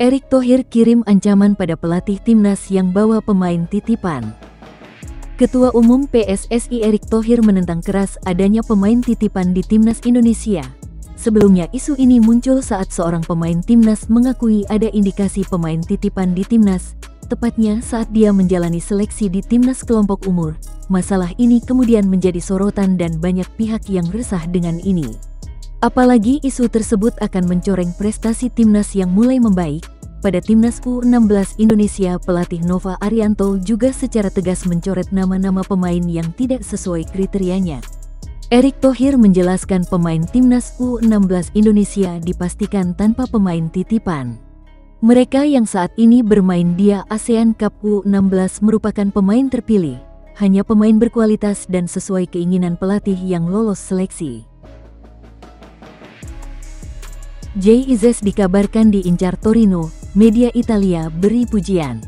Erick Thohir kirim ancaman pada pelatih timnas yang bawa pemain titipan. Ketua Umum PSSI Erick Thohir menentang keras adanya pemain titipan di timnas Indonesia. Sebelumnya isu ini muncul saat seorang pemain timnas mengakui ada indikasi pemain titipan di timnas, tepatnya saat dia menjalani seleksi di timnas kelompok umur. Masalah ini kemudian menjadi sorotan dan banyak pihak yang resah dengan ini. Apalagi isu tersebut akan mencoreng prestasi timnas yang mulai membaik. Pada timnas U16 Indonesia, pelatih Nova Arianto juga secara tegas mencoret nama-nama pemain yang tidak sesuai kriterianya. Erick Thohir menjelaskan pemain timnas U16 Indonesia dipastikan tanpa pemain titipan. Mereka yang saat ini bermain di ASEAN Cup U16 merupakan pemain terpilih, hanya pemain berkualitas dan sesuai keinginan pelatih yang lolos seleksi. Jay Izzes dikabarkan diincar Torino, media Italia beri pujian.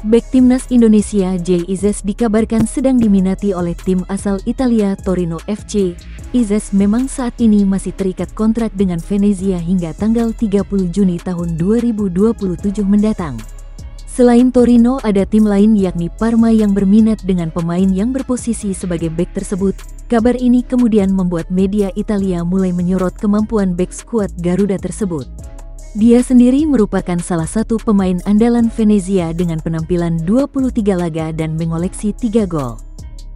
Bek timnas Indonesia Jay Izzes dikabarkan sedang diminati oleh tim asal Italia Torino FC. Izzes memang saat ini masih terikat kontrak dengan Venezia hingga tanggal 30 Juni tahun 2027 mendatang. Selain Torino, ada tim lain yakni Parma yang berminat dengan pemain yang berposisi sebagai bek tersebut. Kabar ini kemudian membuat media Italia mulai menyorot kemampuan bek skuad Garuda tersebut. Dia sendiri merupakan salah satu pemain andalan Venezia dengan penampilan 23 laga dan mengoleksi 3 gol.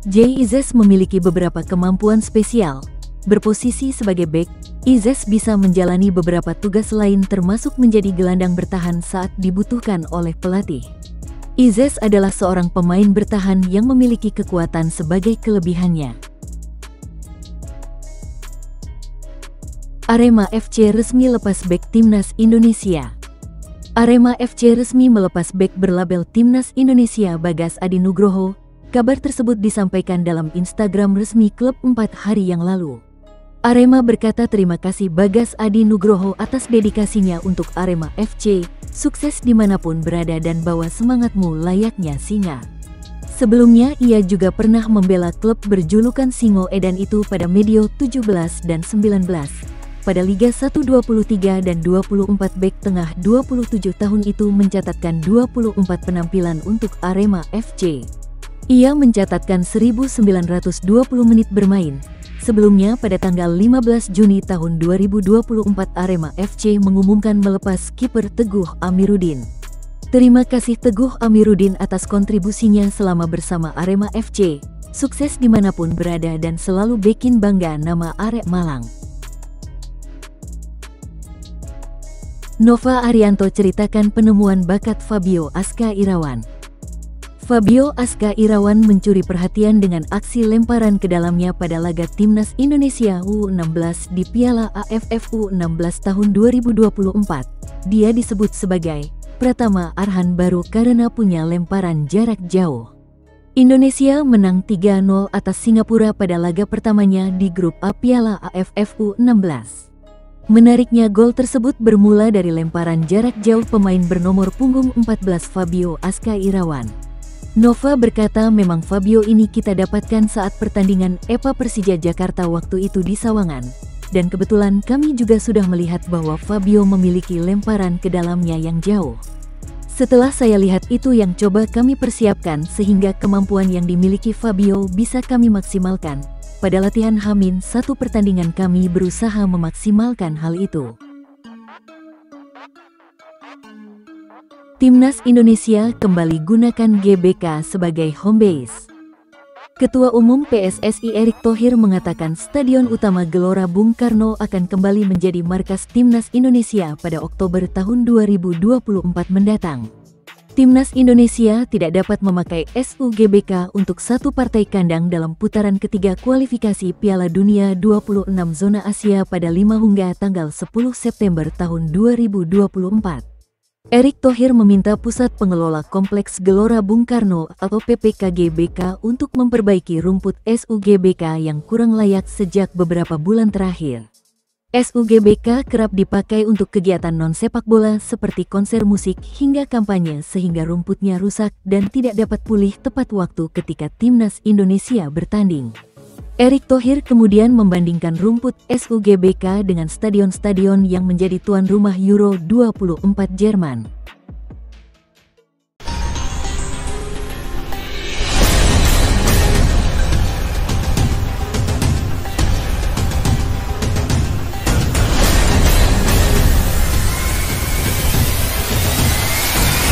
Jay Izzes memiliki beberapa kemampuan spesial. Berposisi sebagai bek, Izzes bisa menjalani beberapa tugas lain termasuk menjadi gelandang bertahan saat dibutuhkan oleh pelatih. Izzes adalah seorang pemain bertahan yang memiliki kekuatan sebagai kelebihannya. Arema FC resmi lepas bek timnas Indonesia. Arema FC resmi melepas bek berlabel timnas Indonesia Bagas Adi Nugroho. Kabar tersebut disampaikan dalam Instagram resmi klub 4 hari yang lalu. Arema berkata terima kasih Bagas Adi Nugroho atas dedikasinya untuk Arema FC, sukses dimanapun berada dan bawa semangatmu layaknya singa. Sebelumnya ia juga pernah membela klub berjulukan Singo Edan itu pada medio 17 dan 19. Pada Liga 1 23 dan 24 bek tengah 27 tahun itu mencatatkan 24 penampilan untuk Arema FC. Ia mencatatkan 1920 menit bermain. Sebelumnya pada tanggal 15 Juni tahun 2024 Arema FC mengumumkan melepas kiper Teguh Amiruddin. Terima kasih Teguh Amiruddin atas kontribusinya selama bersama Arema FC. Sukses dimanapun berada dan selalu bikin bangga nama Arek Malang. Nova Arianto ceritakan penemuan bakat Fabio Aska Irawan. Fabio Aska Irawan mencuri perhatian dengan aksi lemparan ke dalamnya pada laga timnas Indonesia U16 di Piala AFF U16 tahun 2024. Dia disebut sebagai Pratama Arhan baru karena punya lemparan jarak jauh. Indonesia menang 3-0 atas Singapura pada laga pertamanya di grup A Piala AFF U16. Menariknya gol tersebut bermula dari lemparan jarak jauh pemain bernomor punggung 14 Fabio Aska Irawan. Nova berkata memang Fabio ini kita dapatkan saat pertandingan EPA Persija Jakarta waktu itu di Sawangan. Dan kebetulan kami juga sudah melihat bahwa Fabio memiliki lemparan ke dalamnya yang jauh. Setelah saya lihat itu yang coba kami persiapkan sehingga kemampuan yang dimiliki Fabio bisa kami maksimalkan. Pada latihan H-1 pertandingan kami berusaha memaksimalkan hal itu. Timnas Indonesia kembali gunakan GBK sebagai home base. Ketua Umum PSSI Erick Thohir mengatakan Stadion Utama Gelora Bung Karno akan kembali menjadi markas Timnas Indonesia pada Oktober tahun 2024 mendatang. Timnas Indonesia tidak dapat memakai SUGBK untuk satu partai kandang dalam putaran ketiga kualifikasi Piala Dunia 26 Zona Asia pada 5 hingga tanggal 10 September tahun 2024. Erick Thohir meminta Pusat Pengelola Kompleks Gelora Bung Karno atau PPKGBK untuk memperbaiki rumput SUGBK yang kurang layak sejak beberapa bulan terakhir. SUGBK kerap dipakai untuk kegiatan non-sepak bola seperti konser musik hingga kampanye sehingga rumputnya rusak dan tidak dapat pulih tepat waktu ketika Timnas Indonesia bertanding. Erick Thohir kemudian membandingkan rumput SUGBK dengan stadion-stadion yang menjadi tuan rumah Euro 24 Jerman.